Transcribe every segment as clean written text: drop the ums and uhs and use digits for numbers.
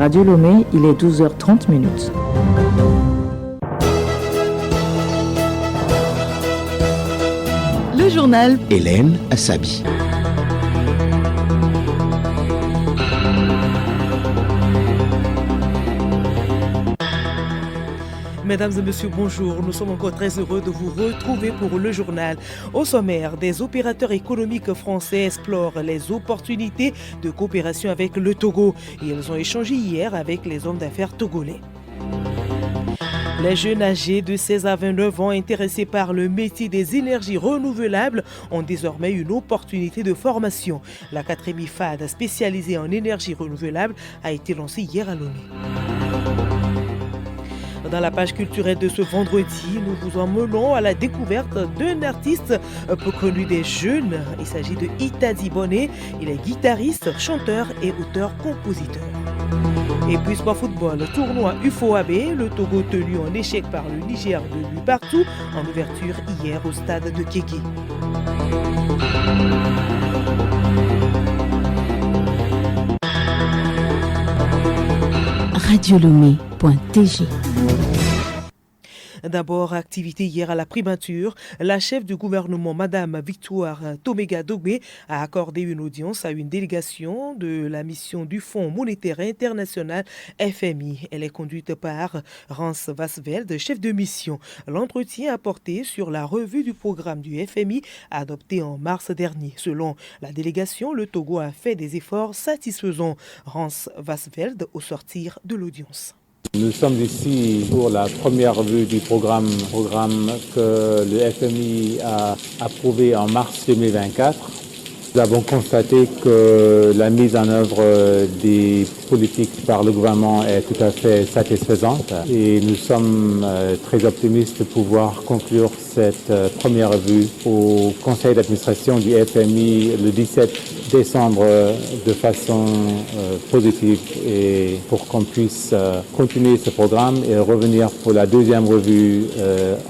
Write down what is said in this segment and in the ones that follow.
Radio Lomé, il est 12h30 minutes. Le journal Hélène Assabi. Mesdames et messieurs, bonjour. Nous sommes encore très heureux de vous retrouver pour le journal. Au sommaire, des opérateurs économiques français explorent les opportunités de coopération avec le Togo. Ils ont échangé hier avec les hommes d'affaires togolais. Les jeunes âgés de 16 à 29 ans intéressés par le métier des énergies renouvelables ont désormais une opportunité de formation. L'Académie FAD spécialisée en énergie renouvelable a été lancée hier à Lomé. Dans la page culturelle de ce vendredi, nous vous emmenons à la découverte d'un artiste peu connu des jeunes. Il s'agit de Itadi Bonnet. Il est guitariste, chanteur et auteur-compositeur. Et puis sport football, tournoi UFOAB, le Togo tenu en échec par le Niger de but partout, en ouverture hier au stade de Kéké. radiolomé.tg. D'abord, activité hier à la primature. La chef du gouvernement, Madame Victoire Tomega Dogbe, a accordé une audience à une délégation de la mission du Fonds monétaire international FMI. Elle est conduite par Rance Vasveld, chef de mission. L'entretien a porté sur la revue du programme du FMI adopté en mars dernier. Selon la délégation, le Togo a fait des efforts satisfaisants. Rance Vasveld au sortir de l'audience. Nous sommes ici pour la première revue du programme que le FMI a approuvé en mars 2024. Nous avons constaté que la mise en œuvre des politiques par le gouvernement est tout à fait satisfaisante et nous sommes très optimistes de pouvoir conclure cette première revue au conseil d'administration du FMI le 17 décembre de façon positive et pour qu'on puisse continuer ce programme et revenir pour la deuxième revue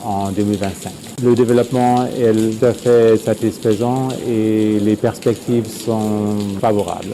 en 2025. Le développement est tout à fait satisfaisant et les perspectives sont favorables.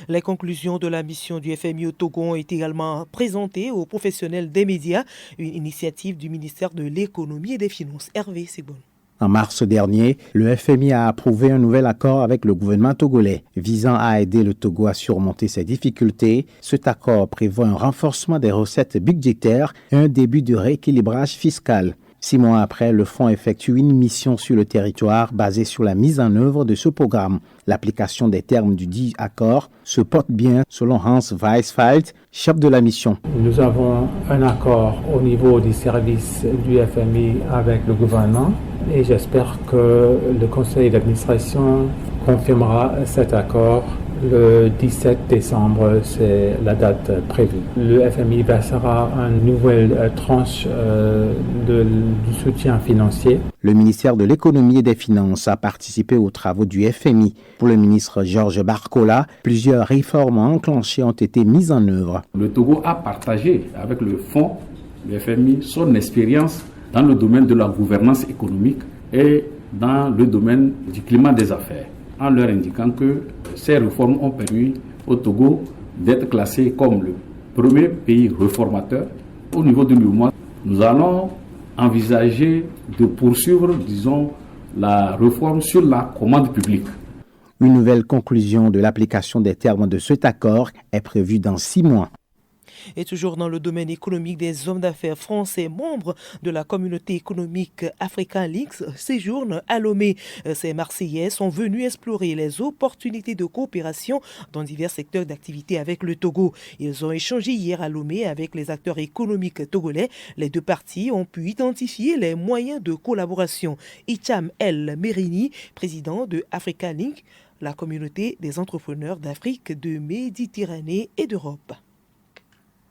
Les conclusions de la mission du FMI au Togo ont été également présentées aux professionnels des médias, une initiative du ministère de l'Économie et des Finances. Hervé Sebon. En mars dernier, le FMI a approuvé un nouvel accord avec le gouvernement togolais visant à aider le Togo à surmonter ses difficultés. Cet accord prévoit un renforcement des recettes budgétaires et un début de rééquilibrage fiscal. 6 mois après, le fonds effectue une mission sur le territoire basée sur la mise en œuvre de ce programme. L'application des termes du dit accord se porte bien selon Hans Weisfeld, chef de la mission. Nous avons un accord au niveau des services du FMI avec le gouvernement et j'espère que le conseil d'administration confirmera cet accord. Le 17 décembre, c'est la date prévue. Le FMI versera une nouvelle tranche du soutien financier. Le ministère de l'Économie et des Finances a participé aux travaux du FMI. Pour le ministre Georges Barcola, plusieurs réformes enclenchées ont été mises en œuvre. Le Togo a partagé avec le fonds, le FMI, son expérience dans le domaine de la gouvernance économique et dans le domaine du climat des affaires, en leur indiquant que ces réformes ont permis au Togo d'être classé comme le premier pays réformateur. Au niveau de l'UEMOA, nous allons envisager de poursuivre, la réforme sur la commande publique. Une nouvelle conclusion de l'application des termes de cet accord est prévue dans 6 mois. Et toujours dans le domaine économique, des hommes d'affaires français membres de la communauté économique Africa Links séjournent à Lomé. Ces Marseillais sont venus explorer les opportunités de coopération dans divers secteurs d'activité avec le Togo. Ils ont échangé hier à Lomé avec les acteurs économiques togolais. Les deux parties ont pu identifier les moyens de collaboration. Hicham El Merini, président de Africa Link, la communauté des entrepreneurs d'Afrique, de Méditerranée et d'Europe.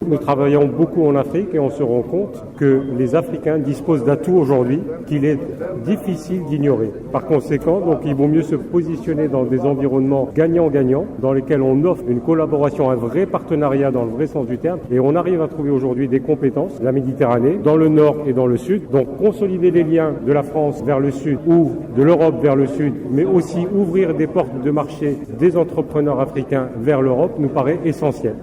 Nous travaillons beaucoup en Afrique et on se rend compte que les Africains disposent d'atouts aujourd'hui qu'il est difficile d'ignorer. Par conséquent, donc, il vaut mieux se positionner dans des environnements gagnant-gagnant, dans lesquels on offre une collaboration, un vrai partenariat dans le vrai sens du terme. Et on arrive à trouver aujourd'hui des compétences, la Méditerranée, dans le nord et dans le sud. Donc consolider les liens de la France vers le sud ou de l'Europe vers le sud, mais aussi ouvrir des portes de marché des entrepreneurs africains vers l'Europe nous paraît essentiel.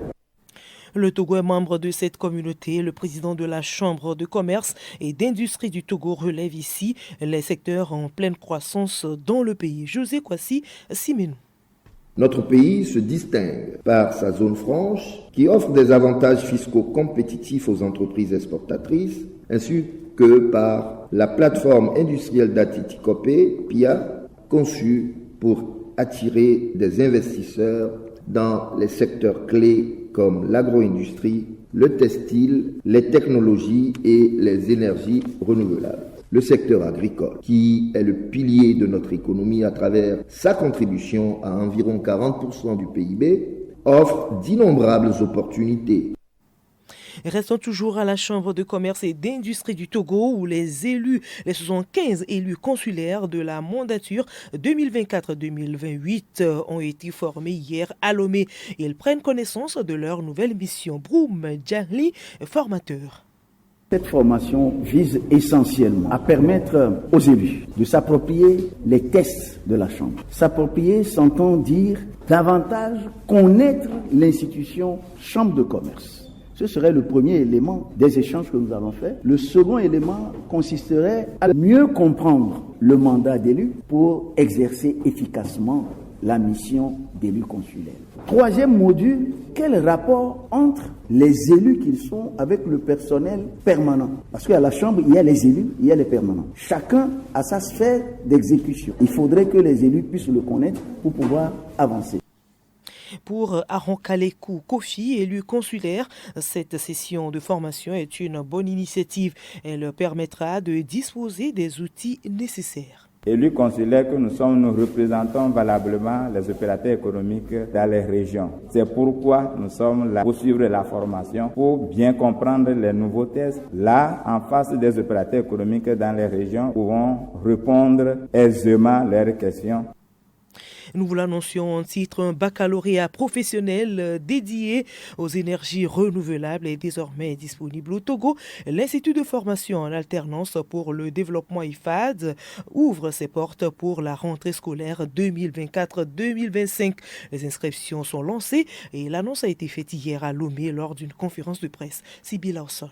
Le Togo est membre de cette communauté. Le président de la Chambre de commerce et d'industrie du Togo relève ici les secteurs en pleine croissance dans le pays. José Kwasi Simenou. Notre pays se distingue par sa zone franche qui offre des avantages fiscaux compétitifs aux entreprises exportatrices ainsi que par la plateforme industrielle d'Atitikopé, PIA, conçue pour attirer des investisseurs dans les secteurs clés comme l'agro-industrie, le textile, les technologies et les énergies renouvelables. Le secteur agricole, qui est le pilier de notre économie à travers sa contribution à environ 40% du PIB, offre d'innombrables opportunités. Restons toujours à la Chambre de commerce et d'industrie du Togo où les 75 élus consulaires de la mandature 2024-2028 ont été formés hier à Lomé. Ils prennent connaissance de leur nouvelle mission. Broum Djali, formateur. Cette formation vise essentiellement à permettre aux élus de s'approprier les tests de la Chambre. S'approprier, s'entend dire davantage connaître l'institution Chambre de commerce. Ce serait le premier élément des échanges que nous avons faits. Le second élément consisterait à mieux comprendre le mandat d'élu pour exercer efficacement la mission d'élu consulaire. Troisième module, quel rapport entre les élus qu'ils sont avec le personnel permanent? Parce qu'à la Chambre, il y a les élus, il y a les permanents. Chacun a sa sphère d'exécution. Il faudrait que les élus puissent le connaître pour pouvoir avancer. Pour Aaron Kalekou Kofi, élu consulaire, cette session de formation est une bonne initiative. Elle permettra de disposer des outils nécessaires. Élus consulaires que nous sommes, nous représentons valablement les opérateurs économiques dans les régions. C'est pourquoi nous sommes là pour suivre la formation, pour bien comprendre les nouveaux tests. Là, en face des opérateurs économiques dans les régions, nous pouvons répondre aisément à leurs questions. Nous vous l'annoncions en titre, un baccalauréat professionnel dédié aux énergies renouvelables est désormais disponible au Togo. L'Institut de formation en alternance pour le développement IFAD ouvre ses portes pour la rentrée scolaire 2024-2025. Les inscriptions sont lancées et l'annonce a été faite hier à Lomé lors d'une conférence de presse. Sibyl Lawson.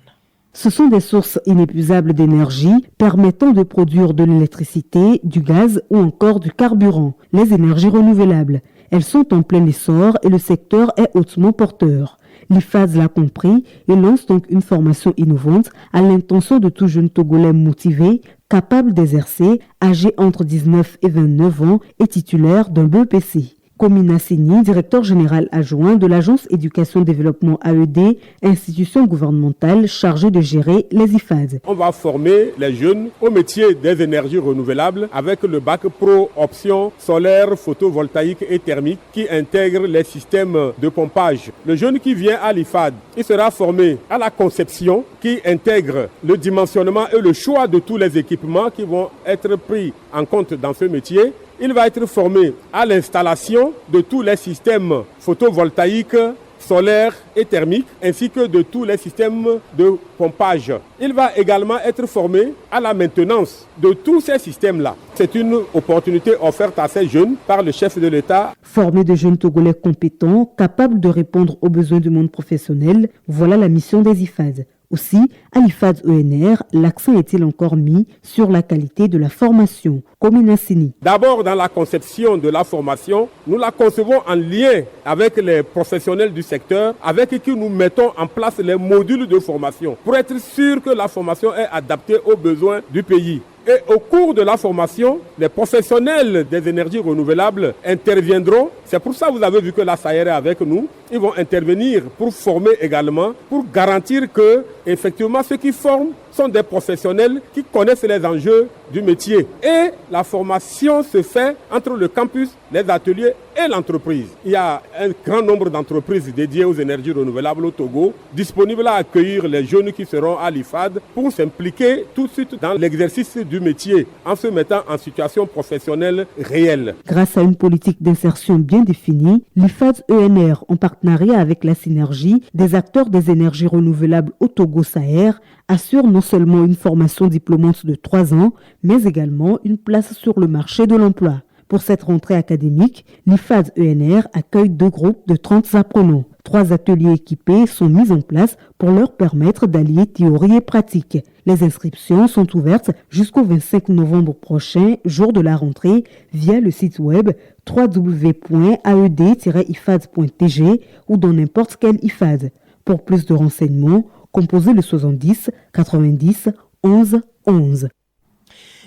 Ce sont des sources inépuisables d'énergie permettant de produire de l'électricité, du gaz ou encore du carburant, les énergies renouvelables. Elles sont en plein essor et le secteur est hautement porteur. L'IFAD l'a compris et lance donc une formation innovante à l'intention de tout jeune Togolais motivé, capable d'exercer, âgé entre 19 et 29 ans et titulaire d'un BEPC. Komina Seni, directeur général adjoint de l'Agence Éducation Développement AED, institution gouvernementale chargée de gérer les IFAD. On va former les jeunes au métier des énergies renouvelables avec le bac pro option solaire, photovoltaïque et thermique qui intègre les systèmes de pompage. Le jeune qui vient à l'IFAD, il sera formé à la conception qui intègre le dimensionnement et le choix de tous les équipements qui vont être pris en compte dans ce métier. Il va être formé à l'installation de tous les systèmes photovoltaïques, solaires et thermiques, ainsi que de tous les systèmes de pompage. Il va également être formé à la maintenance de tous ces systèmes-là. C'est une opportunité offerte à ces jeunes par le chef de l'État. Former de jeunes Togolais compétents, capables de répondre aux besoins du monde professionnel, voilà la mission des IFAD. Aussi, à l'IFAD ENR, l'accent est-il encore mis sur la qualité de la formation. Komina Seni. D'abord, dans la conception de la formation, nous la concevons en lien avec les professionnels du secteur, avec qui nous mettons en place les modules de formation pour être sûr que la formation est adaptée aux besoins du pays. Et au cours de la formation, les professionnels des énergies renouvelables interviendront. C'est pour ça que vous avez vu que la SAER est avec nous. Ils vont intervenir pour former également, pour garantir que, effectivement, ceux qui forment sont des professionnels qui connaissent les enjeux du métier. Et la formation se fait entre le campus, les ateliers et l'entreprise. Il y a un grand nombre d'entreprises dédiées aux énergies renouvelables au Togo, disponibles à accueillir les jeunes qui seront à l'IFAD pour s'impliquer tout de suite dans l'exercice du métier en se mettant en situation professionnelle réelle. Grâce à une politique d'insertion bien définie, l'IFAD ENR, en partenariat avec la synergie des acteurs des énergies renouvelables au Togo SAER, assure non seulement une formation diplômante de 3 ans, mais également une place sur le marché de l'emploi. Pour cette rentrée académique, l'IFAD ENR accueille 2 groupes de 30 apprenants. 3 ateliers équipés sont mis en place pour leur permettre d'allier théorie et pratique. Les inscriptions sont ouvertes jusqu'au 25 novembre prochain, jour de la rentrée, via le site web www.aed-ifad.tg ou dans n'importe quel IFAD. Pour plus de renseignements, composez le 70 90 11 11.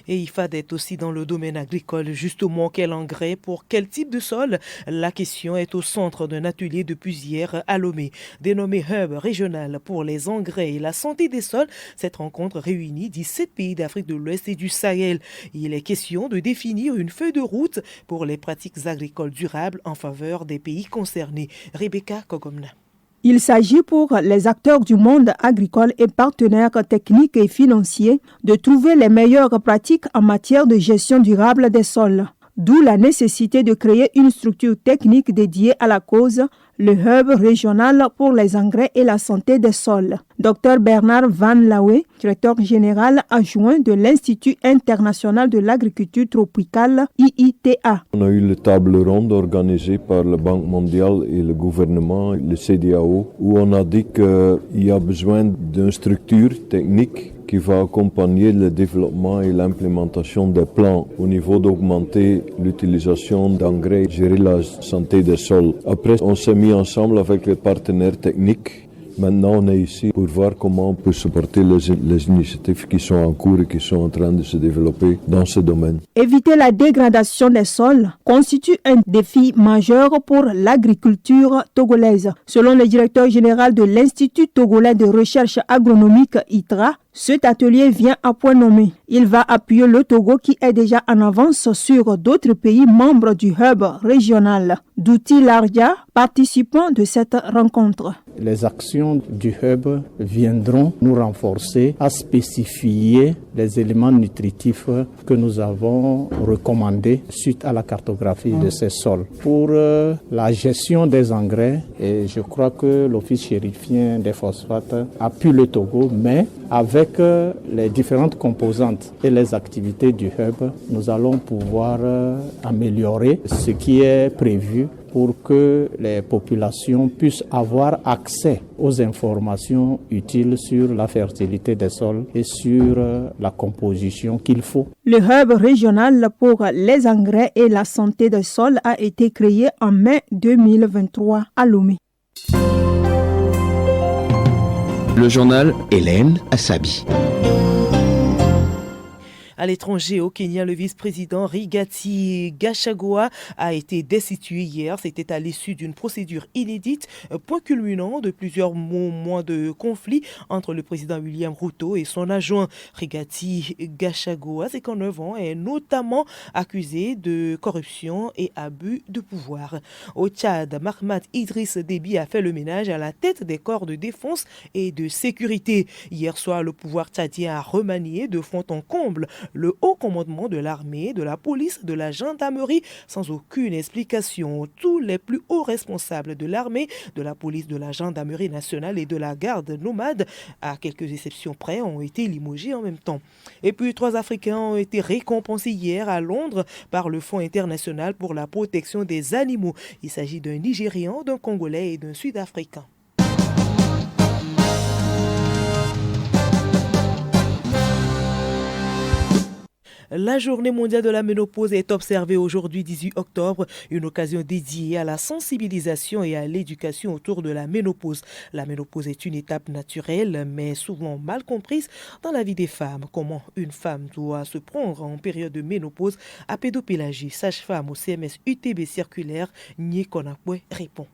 Et IFAD est aussi dans le domaine agricole. Justement, quel engrais pour quel type de sol? La question est au centre d'un atelier depuis hier à Lomé. Dénommé Hub régional pour les engrais et la santé des sols, cette rencontre réunit 17 pays d'Afrique de l'Ouest et du Sahel. Il est question de définir une feuille de route pour les pratiques agricoles durables en faveur des pays concernés. Rebecca Kogomna. Il s'agit pour les acteurs du monde agricole et partenaires techniques et financiers de trouver les meilleures pratiques en matière de gestion durable des sols. D'où la nécessité de créer une structure technique dédiée à la cause, le Hub régional pour les engrais et la santé des sols. Dr Bernard Van Lawe, directeur général adjoint de l'Institut international de l'agriculture tropicale, IITA. On a eu une table ronde organisée par la Banque mondiale et le gouvernement, le CEDEAO, où on a dit qu'il y a besoin d'une structure technique qui va accompagner le développement et l'implémentation des plans au niveau d'augmenter l'utilisation d'engrais, gérer la santé des sols. Après, on s'est mis ensemble avec les partenaires techniques. Maintenant, on est ici pour voir comment on peut supporter les initiatives qui sont en cours et qui sont en train de se développer dans ce domaine. Éviter la dégradation des sols constitue un défi majeur pour l'agriculture togolaise. Selon le directeur général de l'Institut togolais de recherche agronomique ITRA, cet atelier vient à point nommé. Il va appuyer le Togo qui est déjà en avance sur d'autres pays membres du Hub régional. Douti Lardia, participant de cette rencontre. Les actions du Hub viendront nous renforcer à spécifier les éléments nutritifs que nous avons recommandés suite à la cartographie de ces sols. Pour la gestion des engrais, et je crois que l'Office chérifien des phosphates appuie le Togo, mais avec les différentes composantes et les activités du Hub, nous allons pouvoir améliorer ce qui est prévu pour que les populations puissent avoir accès aux informations utiles sur la fertilité des sols et sur la composition qu'il faut. Le Hub régional pour les engrais et la santé des sols a été créé en mai 2023 à Lomé. Le journal Hélène Assabi. À l'étranger, au Kenya, le vice-président Rigathi Gachagua a été destitué hier. C'était à l'issue d'une procédure inédite, point culminant de plusieurs mois de conflit entre le président William Ruto et son adjoint. Rigathi Gachagua, 59 ans, est notamment accusé de corruption et abus de pouvoir. Au Tchad, Mahamat Idriss Déby a fait le ménage à la tête des corps de défense et de sécurité. Hier soir, le pouvoir tchadien a remanié de fond en comble le haut commandement de l'armée, de la police, de la gendarmerie, sans aucune explication. Tous les plus hauts responsables de l'armée, de la police, de la gendarmerie nationale et de la garde nomade, à quelques exceptions près, ont été limogés en même temps. Et puis 3 Africains ont été récompensés hier à Londres par le Fonds international pour la protection des animaux. Il s'agit d'un Nigérian, d'un Congolais et d'un Sud-Africain. La journée mondiale de la ménopause est observée aujourd'hui 18 octobre, une occasion dédiée à la sensibilisation et à l'éducation autour de la ménopause. La ménopause est une étape naturelle mais souvent mal comprise dans la vie des femmes. Comment une femme doit se prendre en période de ménopause? À Pédopélagie, sage-femme au CMS UTB circulaire, Nye Konakwe répond.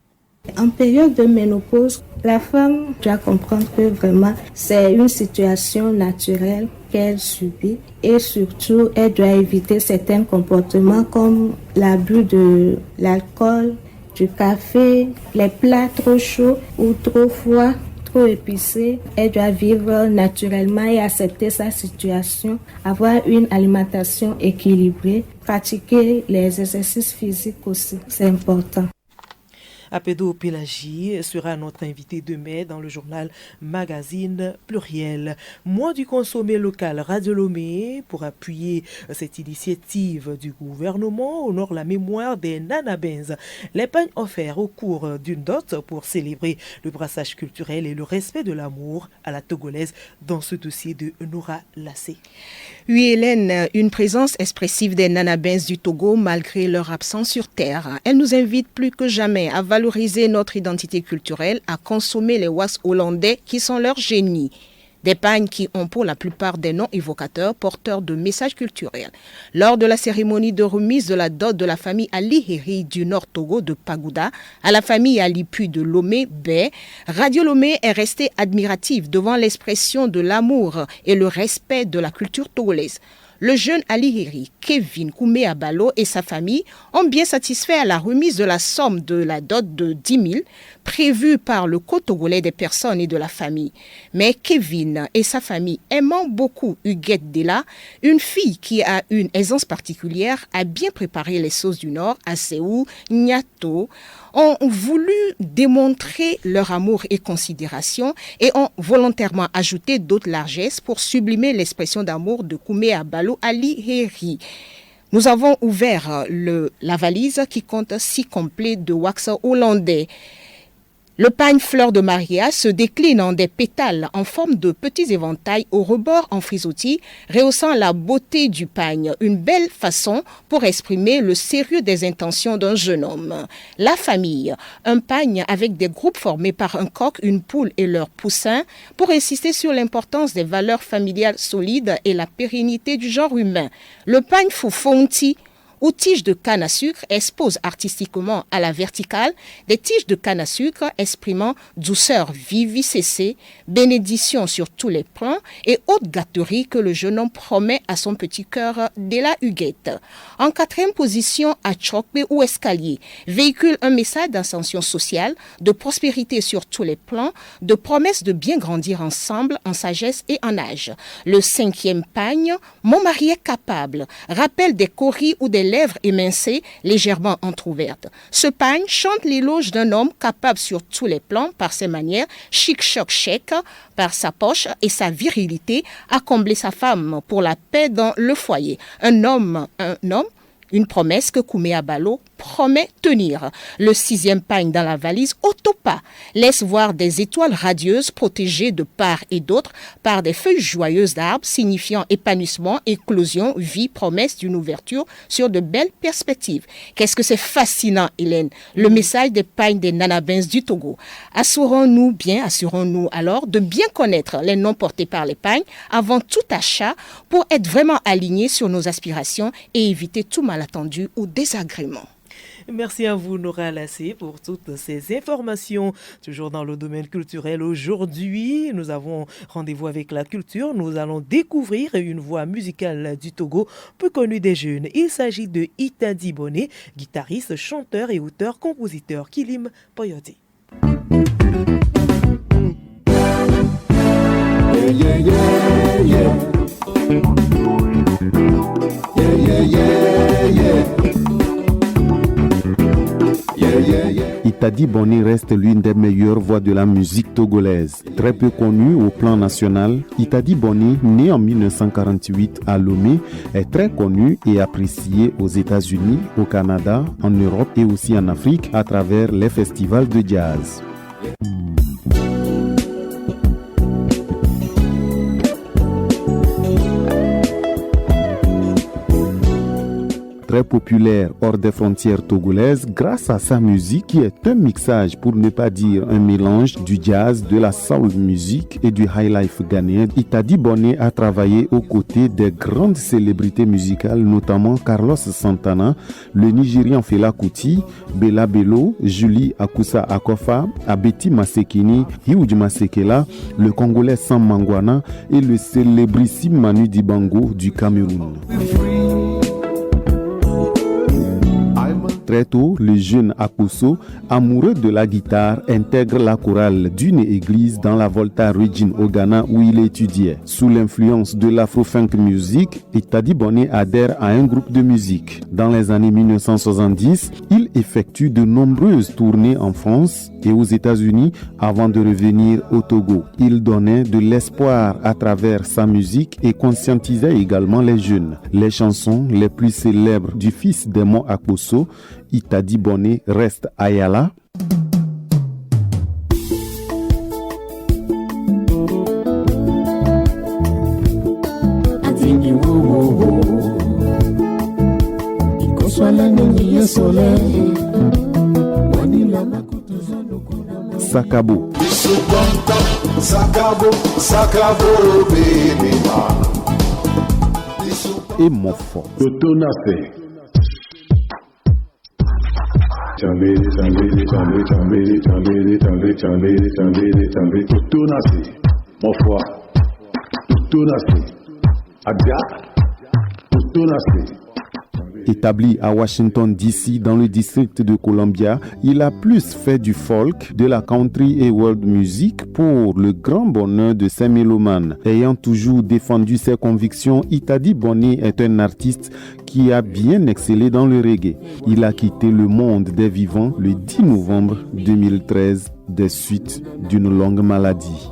En période de ménopause, la femme doit comprendre que vraiment c'est une situation naturelle qu'elle subit et surtout elle doit éviter certains comportements comme l'abus de l'alcool, du café, les plats trop chauds ou trop froids, trop épicés. Elle doit vivre naturellement et accepter sa situation, avoir une alimentation équilibrée, pratiquer les exercices physiques aussi, c'est important. Apedo Pélagie sera notre invité demain dans le journal Magazine Pluriel. Mois du consommé local Radio Lomé, pour appuyer cette initiative du gouvernement, honore la mémoire des Nanabins. Les pagnes offerts au cours d'une dot pour célébrer le brassage culturel et le respect de l'amour à la togolaise dans ce dossier de Noura Lassé. Oui, Hélène, une présence expressive des Nanabins du Togo malgré leur absence sur Terre. Elle nous invite plus que jamais à valoriser notre identité culturelle, à consommer les wax hollandais qui sont leur génie. Des pagnes qui ont pour la plupart des noms évocateurs porteurs de messages culturels. Lors de la cérémonie de remise de la dot de la famille Ali Heri du Nord Togo de Pagouda à la famille Ali Puy de Lomé Bay, Radio Lomé est restée admirative devant l'expression de l'amour et le respect de la culture togolaise. Le jeune Ali Heri, Kevin Koumé Abalo et sa famille ont bien satisfait à la remise de la somme de la dot de 10 000 prévue par le Code togolais des personnes et de la famille. Mais Kevin et sa famille, aimant beaucoup Huguette Della, une fille qui a une aisance particulière à bien préparer les sauces du Nord, à Séou, Nyato, ont voulu démontrer leur amour et considération et ont volontairement ajouté d'autres largesses pour sublimer l'expression d'amour de Koumé Abalo Ali Heri. Nous avons ouvert la valise qui compte 6 complets de wax hollandais. Le pagne fleur de Maria se décline en des pétales en forme de petits éventails au rebord en frisottis, rehaussant la beauté du pagne, une belle façon pour exprimer le sérieux des intentions d'un jeune homme. La famille, un pagne avec des groupes formés par un coq, une poule et leurs poussins, pour insister sur l'importance des valeurs familiales solides et la pérennité du genre humain. Le pagne Foufonti, ou tiges de canne à sucre, expose artistiquement à la verticale des tiges de canne à sucre exprimant douceur vivicée, bénédiction sur tous les plans et haute gâterie que le jeune homme promet à son petit cœur de la Huguette. En 4e position, à Chokbe ou escalier, véhicule un message d'ascension sociale, de prospérité sur tous les plans, de promesse de bien grandir ensemble en sagesse et en âge. Le 5e pagne, mon mari est capable, rappelle des coris ou des lèvres émincées légèrement entrouvertes. Ce pagne chante l'éloge d'un homme capable sur tous les plans par ses manières, chic-choc-chèque, par sa poche et sa virilité à combler sa femme pour la paix dans le foyer. Un homme, une promesse que Koumé Abalo promet tenir. Le 6e pagne dans la valise, Autopa, laisse voir des étoiles radieuses protégées de part et d'autre par des feuilles joyeuses d'arbres signifiant épanouissement, éclosion, vie, promesse d'une ouverture sur de belles perspectives. Qu'est-ce que c'est fascinant, Hélène, le message des pagnes des Nanabins du Togo. Assurons-nous alors de bien connaître les noms portés par les pagnes avant tout achat pour être vraiment alignés sur nos aspirations et éviter tout malentendu ou désagrément. Merci à vous, Noura Lassé, pour toutes ces informations. Toujours dans le domaine culturel, aujourd'hui, nous avons rendez-vous avec la culture. Nous allons découvrir une voix musicale du Togo, peu connue des jeunes. Il s'agit de Itadi Boné, guitariste, chanteur et auteur-compositeur Kilim Poyote. Yeah, yeah, yeah, yeah. Yeah, yeah, yeah, yeah. Itadi Boné reste l'une des meilleures voix de la musique togolaise. Très peu connue au plan national, Itadi Boné, né en 1948 à Lomé, est très connu et apprécié aux États-Unis, au Canada, en Europe et aussi en Afrique à travers les festivals de jazz. Très populaire hors des frontières togolaises grâce à sa musique qui est un mixage, pour ne pas dire un mélange du jazz, de la soul music et du high life ghanéen. Itadi Boné a travaillé aux côtés des grandes célébrités musicales, notamment Carlos Santana, le Nigérian Fela Kuti, Bella Bello, Julie Akusa Akofa, Abeti Masekini, Hugues Masekela, le Congolais Sam Mangwana et le célébrissime Manu Dibango du Cameroun. Très tôt, le jeune Akoso, amoureux de la guitare, intègre la chorale d'une église dans la Volta Region au Ghana où il étudiait. Sous l'influence de l'afro-funk music, Itadi Bonny adhère à un groupe de musique. Dans les années 1970, il effectue de nombreuses tournées en France et aux États-Unis avant de revenir au Togo. Il donnait de l'espoir à travers sa musique et conscientisait également les jeunes. Les chansons les plus célèbres du fils d'Aimon Akoso, Itadi Bonny, restent Ayala, Sakabo. Et Mofo. Établi à Washington DC dans le district de Columbia, il a plus fait du folk, de la country et world music pour le grand bonheur de ses mélomanes. Ayant toujours défendu ses convictions, Itadi Bonny est un artiste qui a bien excellé dans le reggae. Il a quitté le monde des vivants le 10 novembre 2013 des suites d'une longue maladie.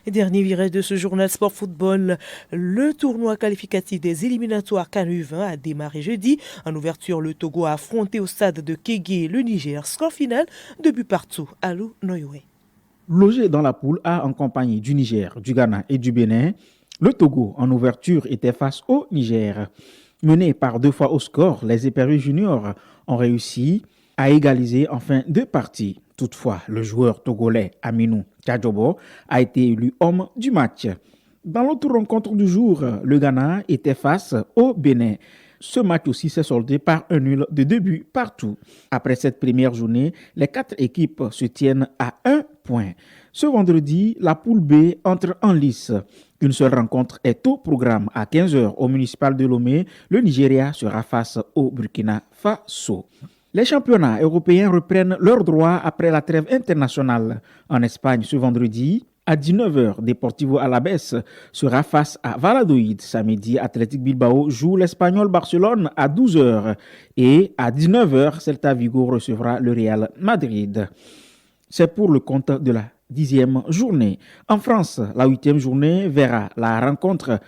Et dernier virage de ce journal Sport Football, le tournoi qualificatif des éliminatoires CAN U20 a démarré jeudi. En ouverture, le Togo a affronté au stade de Kégué le Niger. Score final, 2 buts partout. Alou Noyoé. Logé dans la poule A en compagnie du Niger, du Ghana et du Bénin, le Togo en ouverture était face au Niger. Mené par 2 fois au score, les Éperviers juniors ont réussi à égaliser en fin de partie. Toutefois, le joueur togolais Aminou Tchadjobo a été élu homme du match. Dans l'autre rencontre du jour, le Ghana était face au Bénin. Ce match aussi s'est soldé par un nul de 2 buts partout. Après cette première journée, les 4 équipes se tiennent à 1 point. Ce vendredi, la poule B entre en lice. Une seule rencontre est au programme. À 15h au municipal de Lomé, le Nigeria sera face au Burkina Faso. Les championnats européens reprennent leurs droits après la trêve internationale. En Espagne, ce vendredi, à 19h, Deportivo Alavés sera face à Valladolid. Samedi, Athletic Bilbao joue l'Espagnol Barcelone à 12h. Et à 19h, Celta Vigo recevra le Real Madrid. C'est pour le compte de la 10e journée. En France, la 8e journée verra la rencontre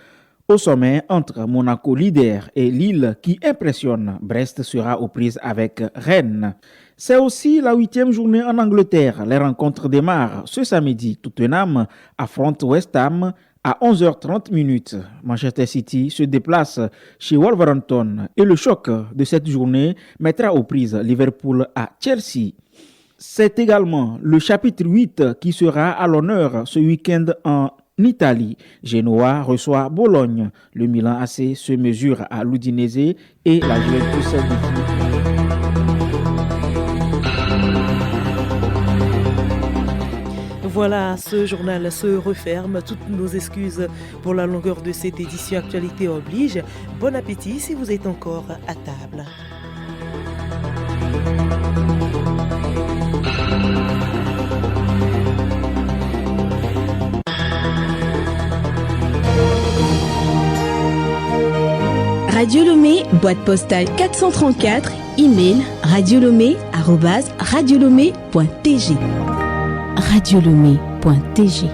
au sommet entre Monaco leader et Lille qui impressionne. Brest sera aux prises avec Rennes. C'est aussi la 8e journée en Angleterre. Les rencontres démarrent ce samedi. Tottenham affronte West Ham à 11h30. Manchester City se déplace chez Wolverhampton. Et le choc de cette journée mettra aux prises Liverpool à Chelsea. C'est également le chapitre 8 qui sera à l'honneur ce week-end en Italie. Genoa reçoit Bologne. Le Milan AC se mesure à l'Udinese et la Juventus Voilà, ce journal se referme. Toutes nos excuses pour la longueur de cette édition Actualité oblige. Bon appétit si vous êtes encore à table. Radio Lomé, boîte postale 434, email radiolomé@radiolomé.tg. radiolomé.tg